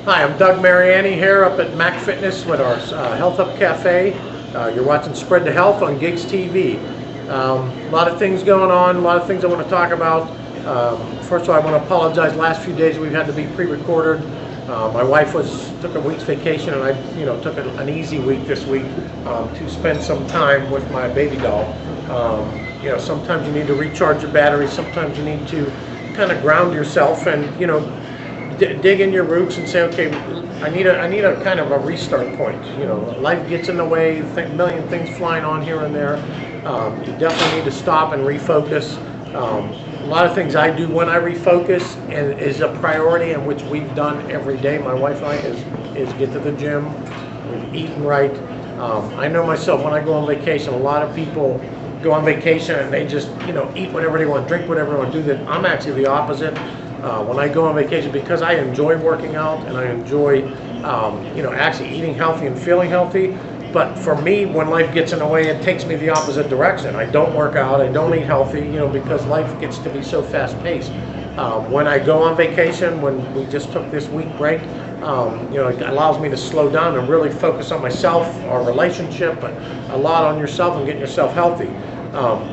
Hi, I'm Doug Mariani here up at Mac Fitness with our Health Up Cafe. You're watching Spread the Health on Gigs TV. A lot of things going on, a lot of things I want to talk about. First of all, I want to apologize. Last few days we've had to be pre-recorded. My wife took a week's vacation, and I took an easy week this week to spend some time with my baby doll. Sometimes you need to recharge your batteries. Sometimes you need to kind of ground yourself and dig in your roots and say, okay, I need a kind of a restart point. Life gets in the way, a million things flying on here and there. You definitely need to stop and refocus. A lot of things I do when I refocus and is a priority, and which we've done every day, my wife and I, is get to the gym, we've eaten right. I know myself, when I go on vacation, a lot of people go on vacation and they just eat whatever they want, drink whatever they want, do that. I'm actually the opposite. When I go on vacation, because I enjoy working out and I enjoy actually eating healthy and feeling healthy, but for me, when life gets in the way, it takes me the opposite direction. I don't work out, I don't eat healthy, because life gets to be so fast-paced. When I go on vacation, when we just took this week break, it allows me to slow down and really focus on myself, our relationship, but a lot on yourself and getting yourself healthy.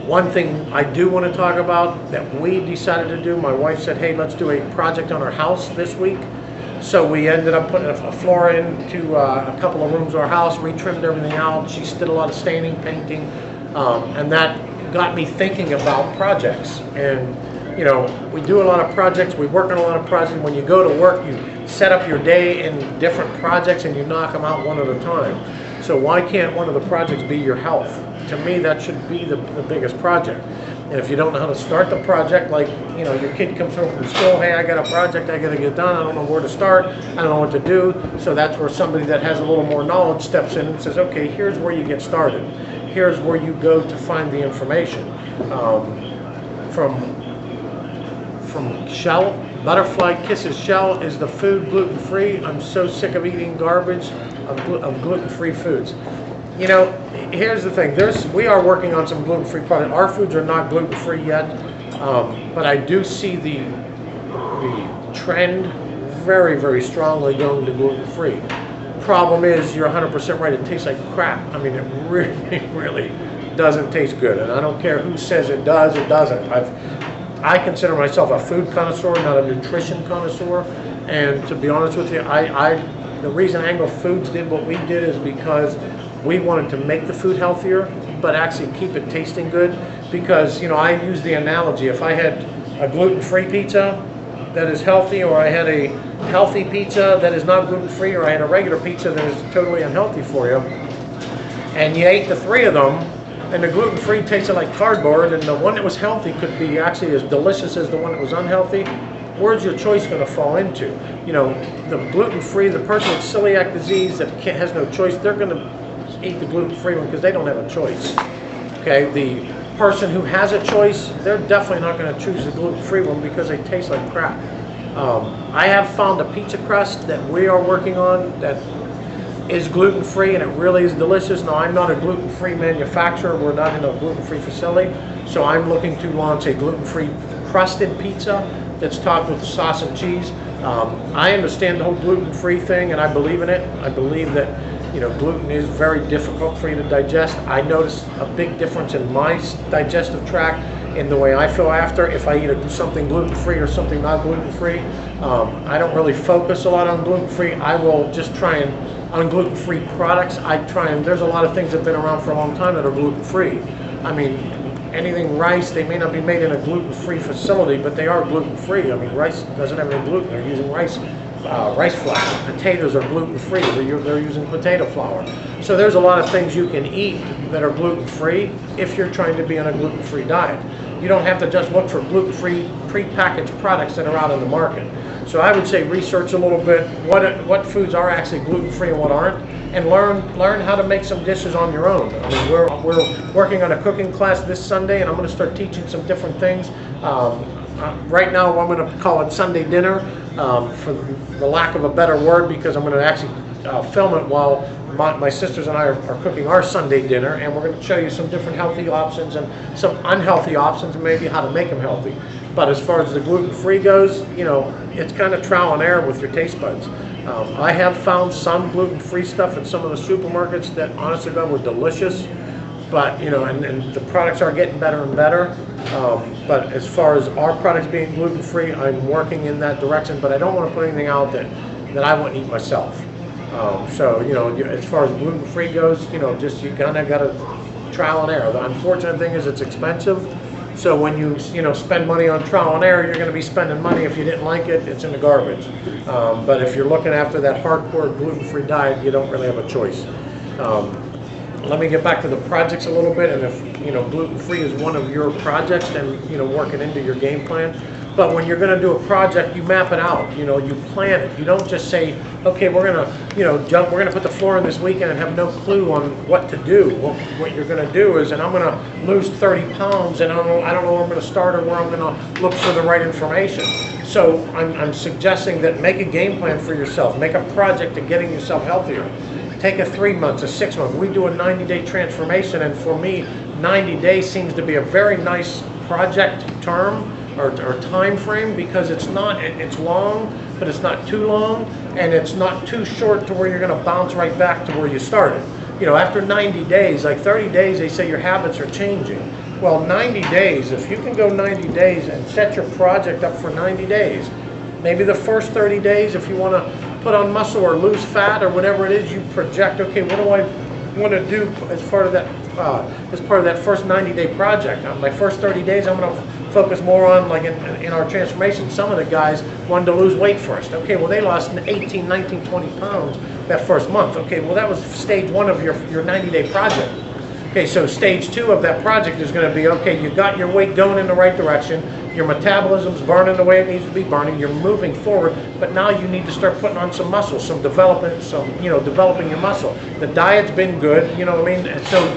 One thing I do want to talk about that we decided to do, my wife said, hey, let's do a project on our house this week. So we ended up putting a floor into a couple of rooms of our house, retrimmed everything out. She did a lot of staining, painting, and that got me thinking about projects. And we do a lot of projects, we work on a lot of projects. When you go to work, you set up your day in different projects and you knock them out one at a time. So why can't one of the projects be your health? To me, that should be the biggest project. And if you don't know how to start the project, like, your kid comes home from school, hey, I got a project I got to get done, I don't know where to start, I don't know what to do. So that's where somebody that has a little more knowledge steps in and says, okay, here's where you get started. Here's where you go to find the information. From Shell, Butterfly Kisses. Shell is the food gluten-free. I'm so sick of eating garbage of gluten-free foods. Here's the thing. We are working on some gluten-free products. Our foods are not gluten-free yet, but I do see the trend very, very strongly going to gluten-free. Problem is, you're 100% right. It tastes like crap. I mean, it really, really doesn't taste good. And I don't care who says it does, it doesn't. I consider myself a food connoisseur, not a nutrition connoisseur. And to be honest with you, the reason Anglo Foods did what we did is because we wanted to make the food healthier, but actually keep it tasting good. Because, I use the analogy, if I had a gluten-free pizza that is healthy, or I had a healthy pizza that is not gluten-free, or I had a regular pizza that is totally unhealthy for you, and you ate the three of them, and the gluten-free tasted like cardboard, and the one that was healthy could be actually as delicious as the one that was unhealthy, where's your choice going to fall into? The gluten-free, the person with celiac disease that has no choice, they're going to eat the gluten-free one because they don't have a choice. Okay, the person who has a choice, they're definitely not going to choose the gluten-free one because they taste like crap. I have found a pizza crust that we are working on that is gluten-free, and it really is delicious. Now, I'm not a gluten-free manufacturer. We're not in a gluten-free facility, so I'm looking to launch a gluten-free crusted pizza that's topped with sauce and cheese. I understand the whole gluten-free thing, and I believe in it. I believe that gluten is very difficult for you to digest. I notice a big difference in my digestive tract in the way I feel after if I eat something gluten-free or something not gluten-free. I don't really focus a lot on gluten-free. I will just try and, on gluten-free products, there's a lot of things that have been around for a long time that are gluten-free. I mean, anything rice, they may not be made in a gluten-free facility, but they are gluten-free. I mean, rice doesn't have any gluten. They're using rice flour. Potatoes are gluten-free. They're using potato flour. So there's a lot of things you can eat that are gluten-free if you're trying to be on a gluten-free diet. You don't have to just look for gluten-free prepackaged products that are out in the market. So I would say research a little bit what foods are actually gluten-free and what aren't, and learn how to make some dishes on your own. I mean, we're working on a cooking class this Sunday, and I'm going to start teaching some different things. Right now, I'm going to call it Sunday dinner, for the lack of a better word, because I'm going to actually film it while my sisters and I are cooking our Sunday dinner, and we're going to show you some different healthy options and some unhealthy options, and maybe how to make them healthy. But as far as the gluten-free goes, it's kind of trial and error with your taste buds. I have found some gluten-free stuff in some of the supermarkets that, honest to God, were delicious. But and the products are getting better and better. But as far as our products being gluten-free, I'm working in that direction. But I don't want to put anything out that I wouldn't eat myself. So as far as gluten-free goes, just you kind of got to trial and error. The unfortunate thing is it's expensive. So when you spend money on trial and error, you're going to be spending money. If you didn't like it, it's in the garbage. But if you're looking after that hardcore gluten-free diet, you don't really have a choice. Let me get back to the projects a little bit, and if gluten-free is one of your projects, then work it into your game plan. But when you're going to do a project, you map it out. You plan it. You don't just say, okay, we're going to we're going to put the floor in this weekend and have no clue on what to do. What you're going to do is, and I'm going to lose 30 pounds, and I don't know where I'm going to start or where I'm going to look for the right information. So I'm suggesting that make a game plan for yourself. Make a project to getting yourself healthier. Take a 3 months, a 6 month. We do a 90-day transformation, and for me, 90 days seems to be a very nice project term or time frame, because it's long, but it's not too long, and it's not too short to where you're going to bounce right back to where you started. After 90 days, like 30 days, they say your habits are changing. Well, 90 days, if you can go 90 days and set your project up for 90 days, maybe the first 30 days, if you want to put on muscle or lose fat or whatever it is, you project, okay, what do I want to do as part of that first 90-day project? My first 30 days, I'm going to focus more on, like in our transformation, some of the guys wanted to lose weight first. Okay, well, they lost 18, 19, 20 pounds that first month. Okay, well, that was stage one of your 90-day project. Okay, so stage two of that project is going to be, okay, you got your weight going in the right direction, your metabolism's burning the way it needs to be burning, you're moving forward, but now you need to start putting on some muscle, developing your muscle. The diet's been good, you know what I mean? And so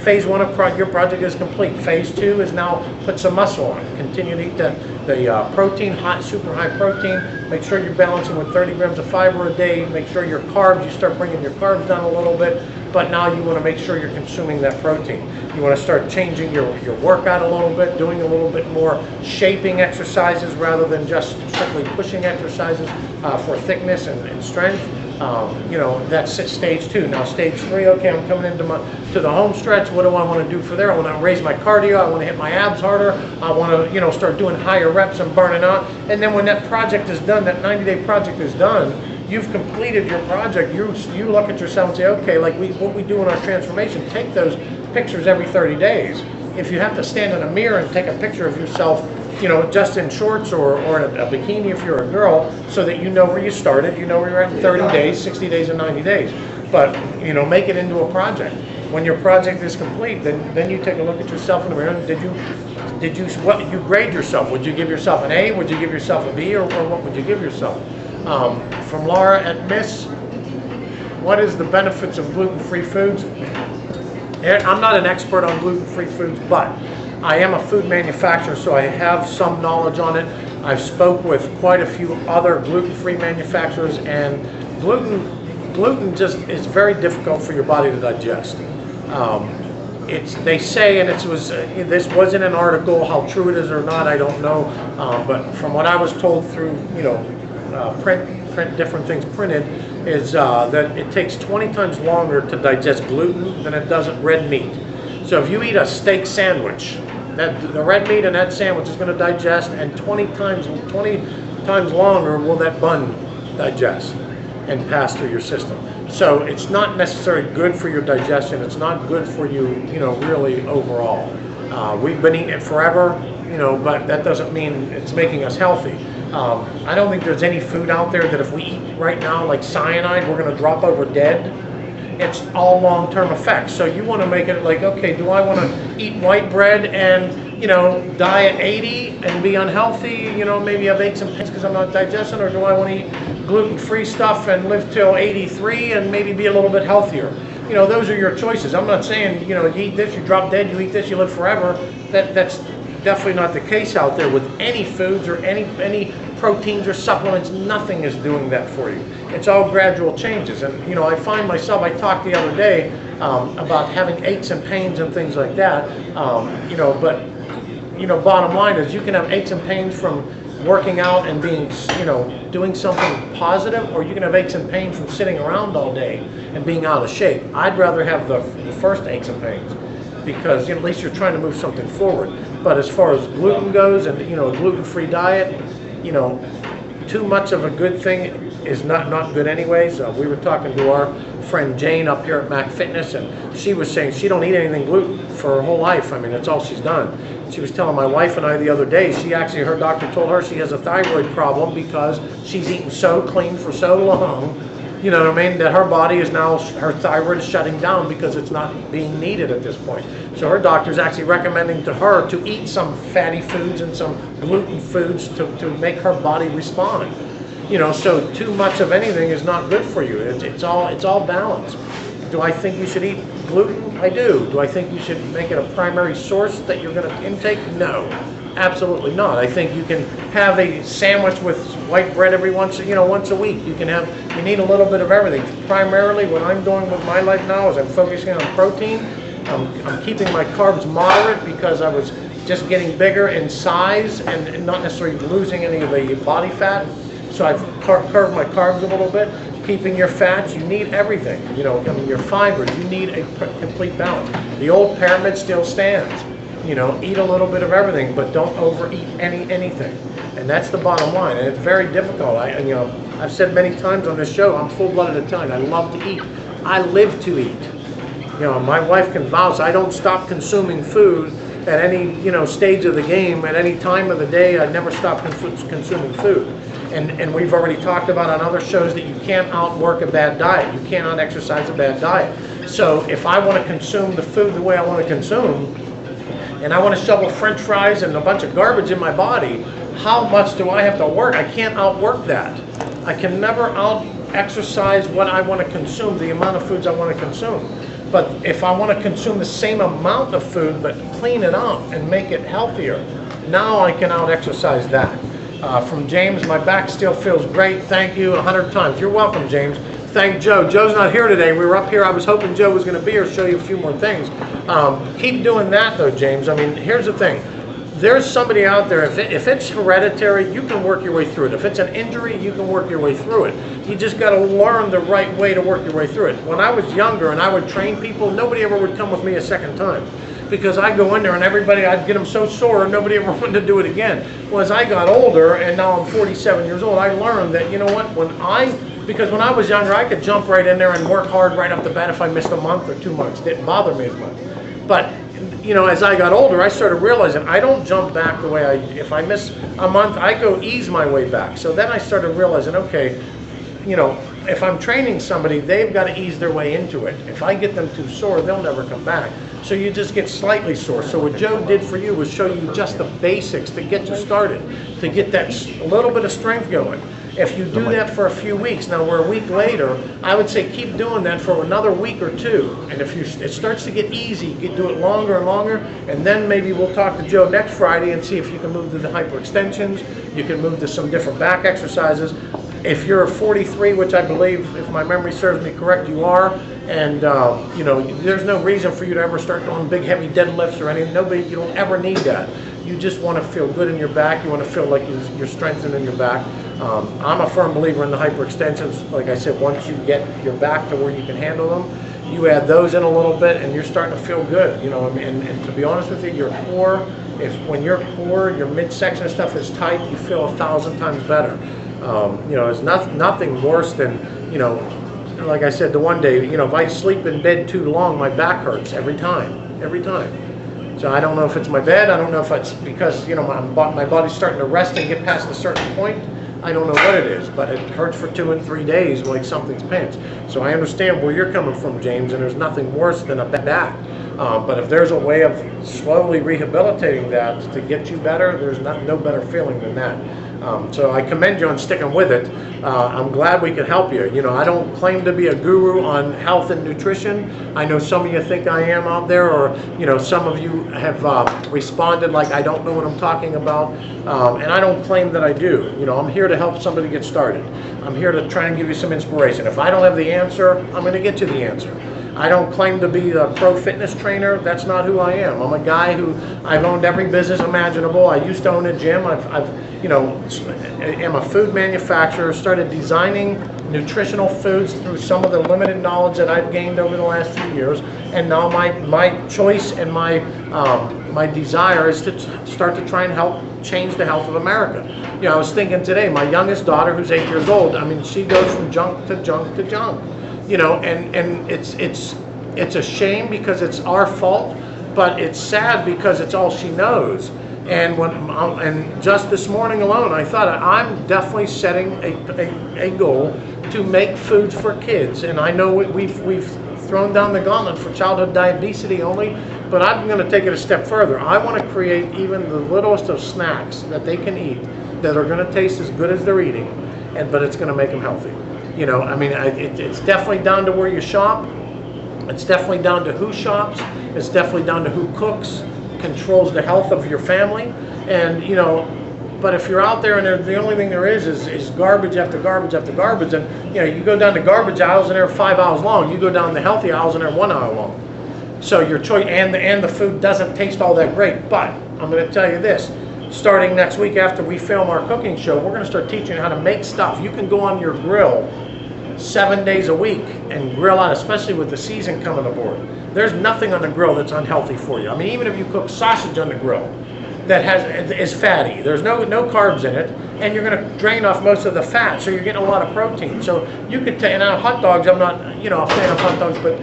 phase one of your project is complete. Phase two is now put some muscle on. Continue to eat the protein, super high protein. Make sure you're balancing with 30 grams of fiber a day. Make sure your carbs, you start bringing your carbs down a little bit, but now you want to make sure you're consuming that protein. You want to start changing your workout a little bit, doing a little bit more shaping exercises rather than just strictly pushing exercises for thickness and strength. That's stage two. Now stage three, okay, I'm coming into to the home stretch. What do I want to do for there? I want to raise my cardio. I want to hit my abs harder. I want to, start doing higher reps and burning out. And then when that project is done, that 90-day project is done, you've completed your project. You look at yourself and say, okay, like what we do in our transformation, take those pictures every 30 days. If you have to stand in a mirror and take a picture of yourself, just in shorts or in a bikini if you're a girl, so that you know where you started, you know where you're at in 30 days, 60 days, and 90 days. But, make it into a project. When your project is complete, then you take a look at yourself in the mirror. And did you grade yourself? Would you give yourself an A? Would you give yourself a B? Or what would you give yourself? From Laura at Miss, what is the benefits of gluten-free foods? I'm not an expert on gluten-free foods, but I am a food manufacturer, so I have some knowledge on it. I've spoke with quite a few other gluten-free manufacturers, and gluten just is very difficult for your body to digest. They say, and this wasn't an article, how true it is or not, I don't know, but from what I was told through print different things printed, is that it takes 20 times longer to digest gluten than it does red meat. So if you eat a steak sandwich, the red meat in that sandwich is going to digest, and 20 times longer will that bun digest and pass through your system. So it's not necessarily good for your digestion. It's not good for you, really overall. We've been eating it forever, but that doesn't mean it's making us healthy. I don't think there's any food out there that if we eat right now, like cyanide, we're going to drop over dead. It's all long-term effects. So you want to make it like, okay, do I want to eat white bread and, die at 80 and be unhealthy, maybe have aches and pains because I'm not digesting, or do I want to eat gluten-free stuff and live till 83 and maybe be a little bit healthier? Those are your choices. I'm not saying, you eat this, you drop dead, you eat this, you live forever. That's definitely not the case out there with any foods or any proteins or supplements. Nothing is doing that for you. It's all gradual changes. And I find myself, I talked the other day about having aches and pains and things like that, but bottom line is you can have aches and pains from working out and being, doing something positive, or you can have aches and pains from sitting around all day and being out of shape. I'd rather have the first aches and pains, because at least you're trying to move something forward. But as far as gluten goes, and a gluten-free diet, too much of a good thing is not good anyways. We were talking to our friend Jane up here at Mac Fitness, and she was saying she don't eat anything gluten for her whole life. I mean, that's all she's done. She was telling my wife and I the other day, her doctor told her she has a thyroid problem because she's eaten so clean for so long, you know what I mean, that her body is now, her thyroid is shutting down because it's not being needed at this point. So her doctor is actually recommending to her to eat some fatty foods and some gluten foods to make her body respond. So too much of anything is not good for you. It's all balanced. Do I think you should eat gluten? I do. Do I think you should make it a primary source that you're going to intake? No, absolutely not. I think you can have a sandwich with white bread every once a week. You need a little bit of everything. Primarily, what I'm doing with my life now is I'm focusing on protein. I'm keeping my carbs moderate because I was just getting bigger in size and not necessarily losing any of the body fat. So I've curved my carbs a little bit. Keeping your fats, you need everything. Your fibers, you need a complete balance. The old pyramid still stands. Eat a little bit of everything, but don't overeat anything. And that's the bottom line. And it's very difficult. I've said many times on this show, I'm full-blooded Italian. I love to eat. I live to eat. My wife can vouch. I don't stop consuming food at any stage of the game, at any time of the day. I never stop consuming food. And we've already talked about on other shows that you can't outwork a bad diet. You cannot exercise a bad diet. So if I want to consume the food the way I want to consume, and I want to shovel French fries and a bunch of garbage in my body, how much do I have to work? I can't outwork that. I can never out-exercise what I want to consume, the amount of foods I want to consume. But if I want to consume the same amount of food, but clean it up and make it healthier, now I can out-exercise that. From James, my back still feels great. Thank you 100 times. You're welcome, James. Thank Joe. Joe's not here today. We were up here. I was hoping Joe was going to be here to show you a few more things. Keep doing that, though, James. I mean, here's the thing. There's somebody out there, if it's hereditary, you can work your way through it. If it's an injury, you can work your way through it. You just got to learn the right way to work your way through it. When I was younger and I would train people, nobody ever would come with me a second time. Because I'd go in there and I'd get them so sore and nobody ever wanted to do it again. Well, as I got older, and now I'm 47 years old, I learned that, because when I was younger, I could jump right in there and work hard right up the bat if I missed a month or 2 months. It didn't bother me as much. But, as I got older, I started realizing I don't jump back the way if I miss a month, I go ease my way back. So then I started realizing, okay, if I'm training somebody, they've got to ease their way into it. If I get them too sore, they'll never come back. So you just get slightly sore. So what Joe did for you was show you just the basics to get you started, to get that little bit of strength going. If you do that for a few weeks, now we're a week later, I would say keep doing that for another week or two. And if it starts to get easy, you can do it longer and longer, and then maybe we'll talk to Joe next Friday and see if you can move to the hyperextensions, you can move to some different back exercises. If you're 43, which I believe, if my memory serves me correct, you are, and there's no reason for you to ever start doing big heavy deadlifts or anything. You don't ever need that. You just want to feel good in your back. You want to feel like you're strengthening your back. I'm a firm believer in the hyperextensions. Like I said, once you get your back to where you can handle them, you add those in a little bit, and you're starting to feel good. And to be honest with you, your core, when your core, your midsection and stuff is tight, you feel 1,000 times better. There's nothing worse than, like I said the one day, if I sleep in bed too long, my back hurts every time. So I don't know if it's my bed, I don't know if it's because, my body's starting to rest and get past a certain point. I don't know what it is, but it hurts for 2 and 3 days like something's pinched. So I understand where you're coming from, James, and there's nothing worse than a bad back. But if there's a way of slowly rehabilitating that to get you better, there's no better feeling than that. So I commend you on sticking with it. I'm glad we could help you. I don't claim to be a guru on health and nutrition. I know some of you think I am out there, or some of you have responded like I don't know what I'm talking about, and I don't claim that I do. I'm here to help somebody get started. I'm here to try and give you some inspiration. If I don't have the answer, I'm going to get you the answer. I don't claim to be a pro fitness trainer. That's not who I am. I'm a guy who, I've owned every business imaginable. I used to own a gym. I've am a food manufacturer, started designing nutritional foods through some of the limited knowledge that I've gained over the last few years. And now my choice and my desire is to start to try and help change the health of America. I was thinking today, my youngest daughter, who's 8 years old, I mean, she goes from junk to junk to junk. And it's a shame because it's our fault, but it's sad because it's all she knows. And just this morning alone, I thought I'm definitely setting a goal to make foods for kids. And I know we've thrown down the gauntlet for childhood diabetes only, but I'm going to take it a step further. I want to create even the littlest of snacks that they can eat that are going to taste as good as they're eating, but it's going to make them healthy. It's definitely down to where you shop. It's definitely down to who shops. It's definitely down to who cooks, controls the health of your family. And but if you're out there and the only thing there is garbage after garbage after garbage, and you go down the garbage aisles and they're 5 aisles long. You go down the healthy aisles and they're 1 aisle long. So your choice, and the food doesn't taste all that great. But I'm going to tell you this. Starting next week after we film our cooking show, we're going to start teaching you how to make stuff. You can go on your grill 7 days a week and grill out, especially with the season coming aboard. There's nothing on the grill that's unhealthy for you. I mean, even if you cook sausage on the grill that is fatty, there's no carbs in it, and you're going to drain off most of the fat, so you're getting a lot of protein. So you could and hot dogs, I'm not a fan of hot dogs, but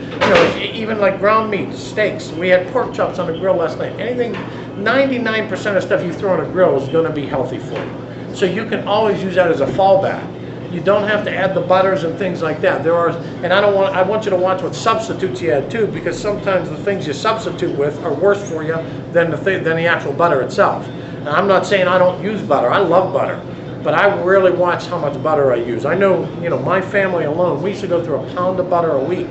even like ground meat, steaks. We had pork chops on the grill last night. Anything, 99% of stuff you throw on a grill is going to be healthy for you. So you can always use that as a fallback. You don't have to add the butters and things like that. I want you to watch what substitutes you add too, because sometimes the things you substitute with are worse for you than the actual butter itself. And I'm not saying I don't use butter. I love butter, but I really watch how much butter I use. I know, my family alone, we used to go through a pound of butter a week.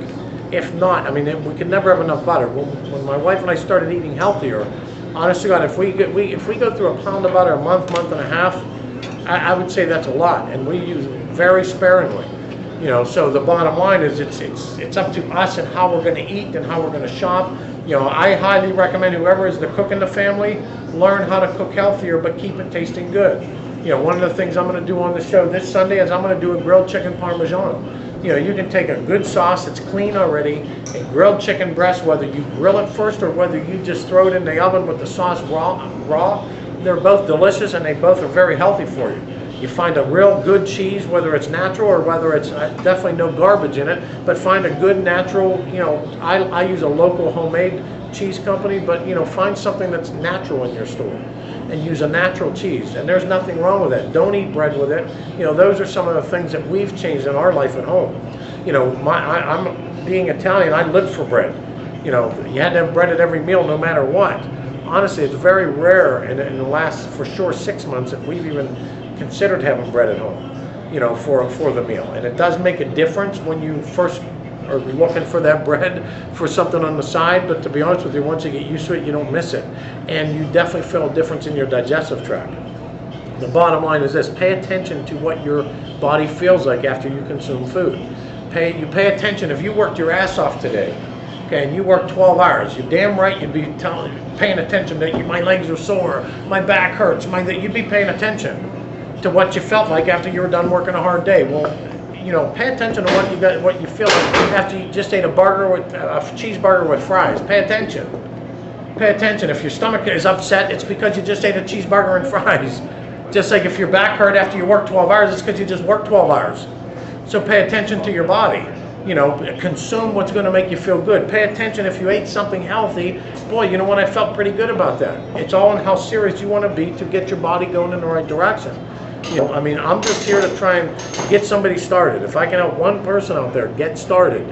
If not, we could never have enough butter. When my wife and I started eating healthier, honest to God, if we go through a pound of butter a month and a half, I would say that's a lot, and we use very sparingly. So the bottom line is it's up to us and how we're going to eat and how we're going to shop. I highly recommend whoever is the cook in the family learn how to cook healthier, but keep it tasting good. One of the things I'm going to do on the show this Sunday is I'm going to do a grilled chicken parmesan. You can take a good sauce that's clean already, a grilled chicken breast, whether you grill it first or whether you just throw it in the oven with the sauce raw. They're both delicious and they both are very healthy for you. You find a real good cheese, whether it's natural or whether it's definitely no garbage in it, but find a good natural, I use a local homemade cheese company, but find something that's natural in your store and use a natural cheese. And there's nothing wrong with it. Don't eat bread with it. Those are some of the things that we've changed in our life at home. I'm being Italian, I lived for bread. You had to have bread at every meal no matter what. Honestly, it's very rare in the last, for sure, 6 months that we've even considered having bread at home, for the meal. And it does make a difference when you first are looking for that bread for something on the side, but to be honest with you, once you get used to it, you don't miss it. And you definitely feel a difference in your digestive tract. The bottom line is this: pay attention to what your body feels like after you consume food. You pay attention. If you worked your ass off today, okay, and you work 12 hours, you're damn right you'd be paying attention that my legs are sore, my back hurts, you'd be paying attention to what you felt like after you were done working a hard day. Well, pay attention to what you feel like after you just ate a cheeseburger with fries. Pay attention. Pay attention. If your stomach is upset, it's because you just ate a cheeseburger and fries. Just like if your back hurt after you worked 12 hours, it's because you just worked 12 hours. So pay attention to your body. Consume what's going to make you feel good. Pay attention if you ate something healthy. Boy, you know what? I felt pretty good about that. It's all in how serious you want to be to get your body going in the right direction. I'm just here to try and get somebody started. If I can help one person out there get started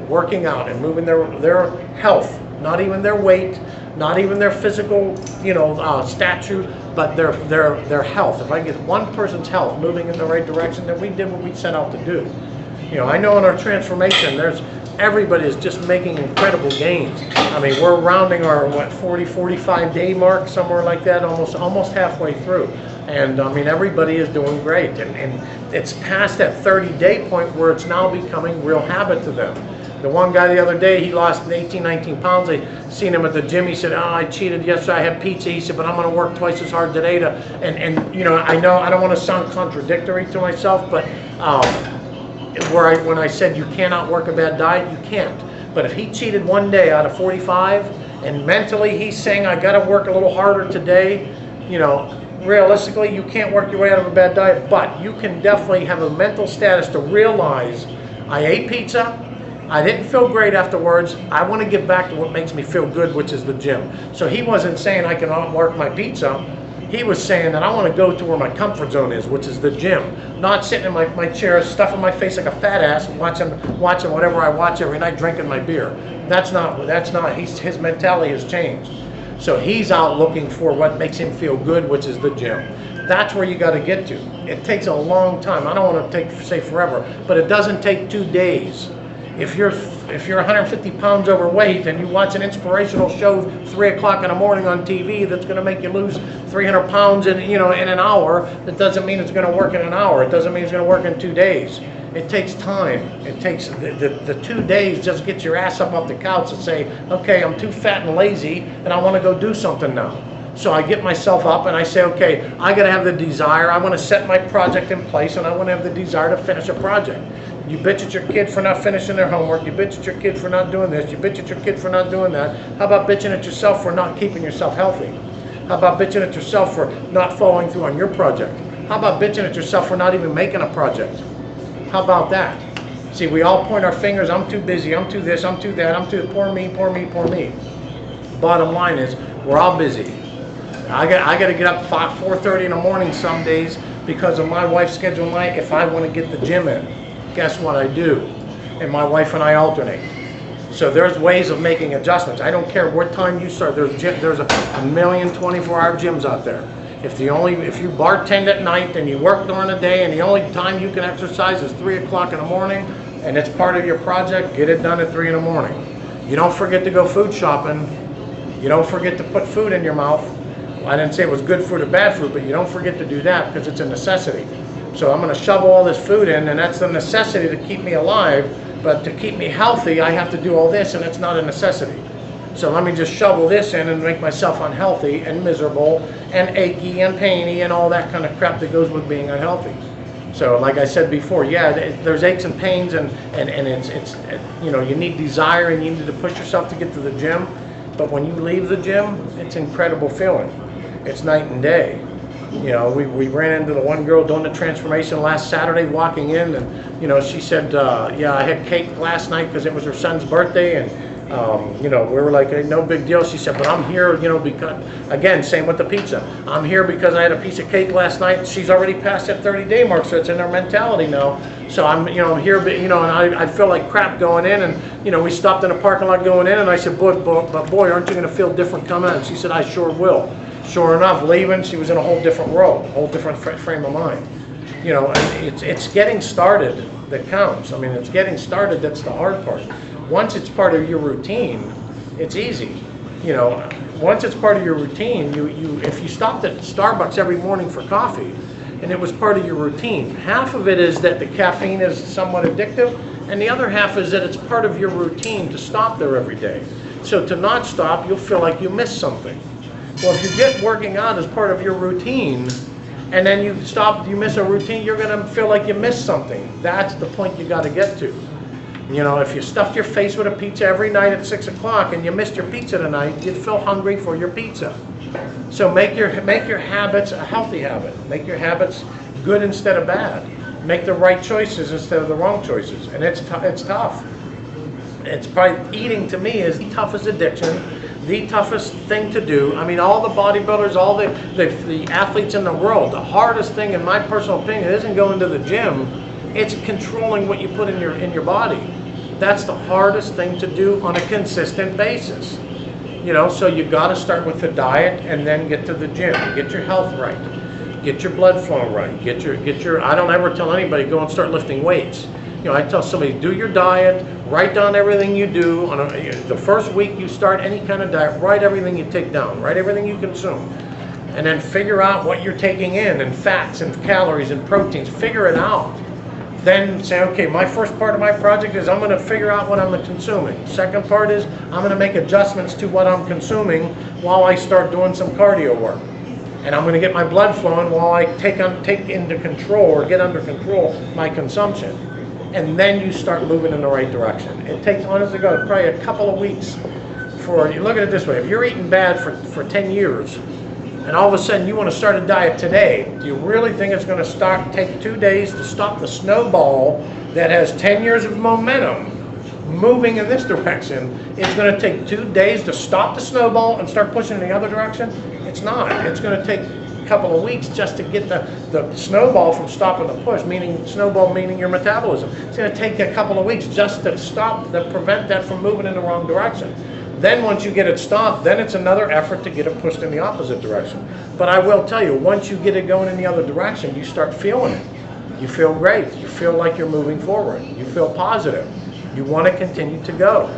working out and moving their health, not even their weight, not even their physical, stature, but their health. If I can get one person's health moving in the right direction, then we did what we set out to do. I know in our transformation, everybody is just making incredible gains. We're rounding our 45 day mark, somewhere like that, almost halfway through. And everybody is doing great. And it's past that 30-day point where it's now becoming real habit to them. The one guy the other day, he lost 18, 19 pounds. I seen him at the gym. He said, "Oh, I cheated yesterday. I had pizza." He said, "But I'm going to work twice as hard today to." And you know I don't want to sound contradictory to myself, but when I said you cannot work a bad diet, you can't. But if he cheated one day out of 45, and mentally he's saying I got to work a little harder today, you know, realistically you can't work your way out of a bad diet. But you can definitely have a mental status to realize I ate pizza. I didn't feel great afterwards. I want to get back to what makes me feel good, which is the gym. So he wasn't saying I can outwork my pizza. He was saying that I want to go to where my comfort zone is, which is the gym. Not sitting in my chair, stuffing my face like a fat ass, watching whatever I watch every night, drinking my beer. That's not, his mentality has changed. So he's out looking for what makes him feel good, which is the gym. That's where you got to get to. It takes a long time. I don't want to say forever, but it doesn't take 2 days. If you're 150 pounds overweight and you watch an inspirational show 3 o'clock in the morning on TV that's going to make you lose 300 pounds in an hour, that doesn't mean it's going to work in an hour. It doesn't mean it's going to work in 2 days. It takes time. It takes the 2 days just get your ass up off the couch and say, okay, I'm too fat and lazy and I want to go do something now. So I get myself up and I say, okay, I got to have the desire. I want to set my project in place and I want to have the desire to finish a project. You bitch at your kid for not finishing their homework. You bitch at your kid for not doing this. You bitch at your kid for not doing that. How about bitching at yourself for not keeping yourself healthy? How about bitching at yourself for not following through on your project? How about bitching at yourself for not even making a project? How about that? See, we all point our fingers. I'm too busy. I'm too this. I'm too that. I'm too poor me, poor me, poor me. Bottom line is, we're all busy. I got to get up 4:30 in the morning some days because of my wife's schedule night if I want to get the gym in. Guess what I do? And my wife and I alternate. So there's ways of making adjustments. I don't care what time you start. There's a million 24-hour gyms out there. If you bartend at night and you work during the day and the only time you can exercise is 3 o'clock in the morning and it's part of your project, get it done at 3 in the morning. You don't forget to go food shopping. You don't forget to put food in your mouth. I didn't say it was good food or bad food, but you don't forget to do that because it's a necessity. So I'm going to shovel all this food in, and that's the necessity to keep me alive. But to keep me healthy, I have to do all this, and it's not a necessity. So let me just shovel this in and make myself unhealthy and miserable and achy and painy and all that kind of crap that goes with being unhealthy. So like I said before, yeah, there's aches and pains, and it's you need desire and you need to push yourself to get to the gym. But when you leave the gym, it's an incredible feeling. It's night and day. You know, we ran into the one girl doing the transformation last Saturday walking in, and, you know, she said, yeah, I had cake last night because it was her son's birthday, and, you know, we were like, hey, no big deal. She said, but I'm here, you know, because, again, same with the pizza. I'm here because I had a piece of cake last night. She's already passed that 30-day mark, so it's in her mentality now. So I'm, you know, here, and I feel like crap going in, and, you know, we stopped in a parking lot going in, and I said, boy, aren't you going to feel different coming in? She said, I sure will. Sure enough, leaving, she was in a whole different world, a whole different frame of mind. You know, it's getting started that counts. I mean, it's getting started that's the hard part. Once it's part of your routine, it's easy. You know, once it's part of your routine, if you stopped at Starbucks every morning for coffee, and it was part of your routine, half of it is that the caffeine is somewhat addictive, and the other half is that it's part of your routine to stop there every day. So to not stop, you'll feel like you missed something. Well, if you get working out as part of your routine, and then you miss a routine, you're going to feel like you missed something. That's the point you got to get to. You know, if you stuffed your face with a pizza every night at 6 o'clock and you missed your pizza tonight, you'd feel hungry for your pizza. So make your habits a healthy habit. Make your habits good instead of bad. Make the right choices instead of the wrong choices. And it's tough. It's probably, eating to me is the toughest addiction, the toughest thing to do. I mean, all the bodybuilders, all the athletes in the world, the hardest thing, in my personal opinion, isn't going to the gym. It's controlling what you put in your body. That's the hardest thing to do on a consistent basis. You know, so you got to start with the diet and then get to the gym. Get your health right. Get your blood flow right. Get your. I don't ever tell anybody go and start lifting weights. You know, I tell somebody, do your diet, write down everything you do. The first week you start any kind of diet, write everything you take down, write everything you consume. And then figure out what you're taking in, and fats and calories and proteins. Figure it out. Then say, okay, my first part of my project is I'm going to figure out what I'm consuming. Second part is I'm going to make adjustments to what I'm consuming while I start doing some cardio work. And I'm going to get my blood flowing while I take into control or get under control my consumption. And then you start moving in the right direction. It takes, honest to God, probably a couple of weeks for, you look at it this way, if you're eating bad for 10 years, and all of a sudden you want to start a diet today, do you really think it's going to take 2 days to stop the snowball that has 10 years of momentum moving in this direction? It's going to take 2 days to stop the snowball and start pushing in the other direction? It's not. It's going to take a couple of weeks just to get the snowball from stopping the push, meaning snowball meaning your metabolism. It's going to take a couple of weeks just to prevent that from moving in the wrong direction. Then once you get it stopped, then it's another effort to get it pushed in the opposite direction. But I will tell you, once you get it going in the other direction, you start feeling it. You feel great. You feel like you're moving forward. You feel positive. You want to continue to go.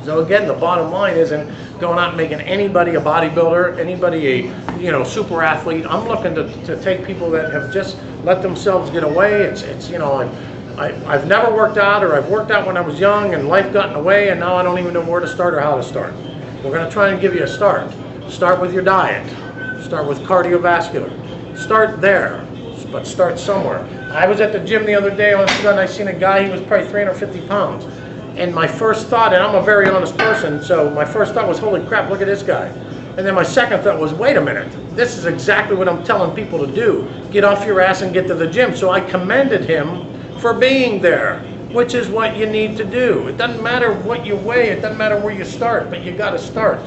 So again, the bottom line isn't going out and making anybody a bodybuilder, anybody a super athlete. I'm looking to take people that have just let themselves get away. I've never worked out, or I've worked out when I was young and life got in the way, and now I don't even know where to start or how to start. We're going to try and give you a start. Start with your diet. Start with cardiovascular. Start there, but start somewhere. I was at the gym the other day, all of a sudden I seen a guy, he was probably 350 pounds. And my first thought, and I'm a very honest person, so my first thought was, holy crap, look at this guy. And then my second thought was, wait a minute, this is exactly what I'm telling people to do. Get off your ass and get to the gym. So I commended him for being there, which is what you need to do. It doesn't matter what you weigh, it doesn't matter where you start, but you got to start.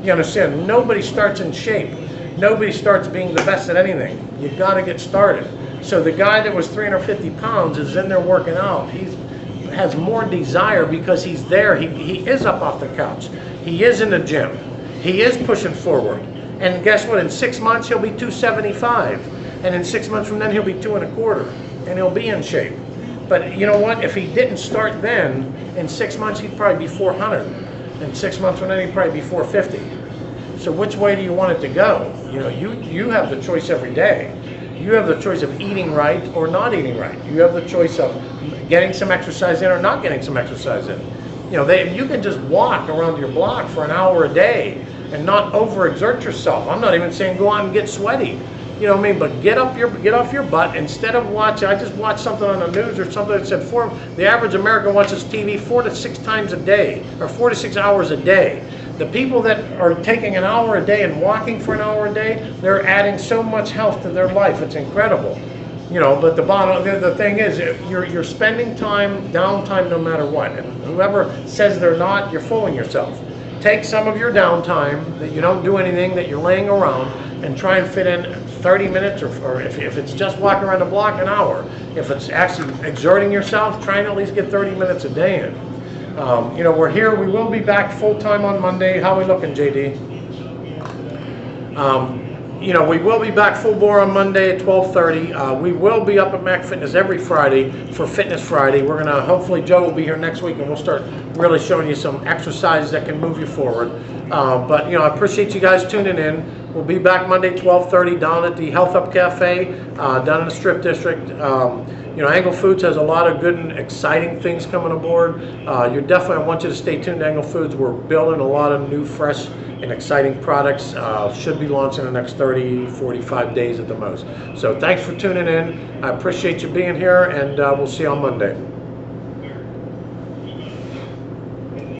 You understand? Nobody starts in shape. Nobody starts being the best at anything. You got to get started. So the guy that was 350 pounds is in there working out. He has more desire because he's there. He is up off the couch. He is in the gym. He is pushing forward. And guess what? In 6 months, he'll be 275. And in 6 months from then, he'll be 225. And he'll be in shape. But you know what? If he didn't start then, in 6 months he'd probably be 400. In 6 months from then he'd probably be 450. So which way do you want it to go? You know, you have the choice every day. You have the choice of eating right or not eating right. You have the choice of getting some exercise in or not getting some exercise in. You know, you can just walk around your block for an hour a day and not overexert yourself. I'm not even saying go out and get sweaty. You know what I mean? But get off your butt instead of watching. I just watched something on the news or something that said the average American watches TV 4 to 6 times a day, or 4 to 6 hours a day. The people that are taking an hour a day and walking for an hour a day, they're adding so much health to their life. It's incredible. You know, but the thing is, you're spending downtime no matter what. And whoever says they're not, you're fooling yourself. Take some of your downtime that you don't do anything, that you're laying around, and try and fit in 30 minutes, or if it's just walking around the block, an hour. If it's actually exerting yourself, try and at least get 30 minutes a day in. You know, we're here. We will be back full-time on Monday. How are we looking, JD? You know, we will be back full bore on Monday at 12:30. We will be up at Mac Fitness every Friday for Fitness Friday. We're going to, hopefully Joe will be here next week and we'll start really showing you some exercises that can move you forward. But, you know, I appreciate you guys tuning in. We'll be back Monday 12:30 down at the Health Up Cafe down in the Strip District. You know, Angle Foods has a lot of good and exciting things coming aboard. I want you to stay tuned to Angle Foods. We're building a lot of new, fresh, and exciting products. Should be launching in the next 30, 45 days at the most. So thanks for tuning in. I appreciate you being here, and we'll see you on Monday.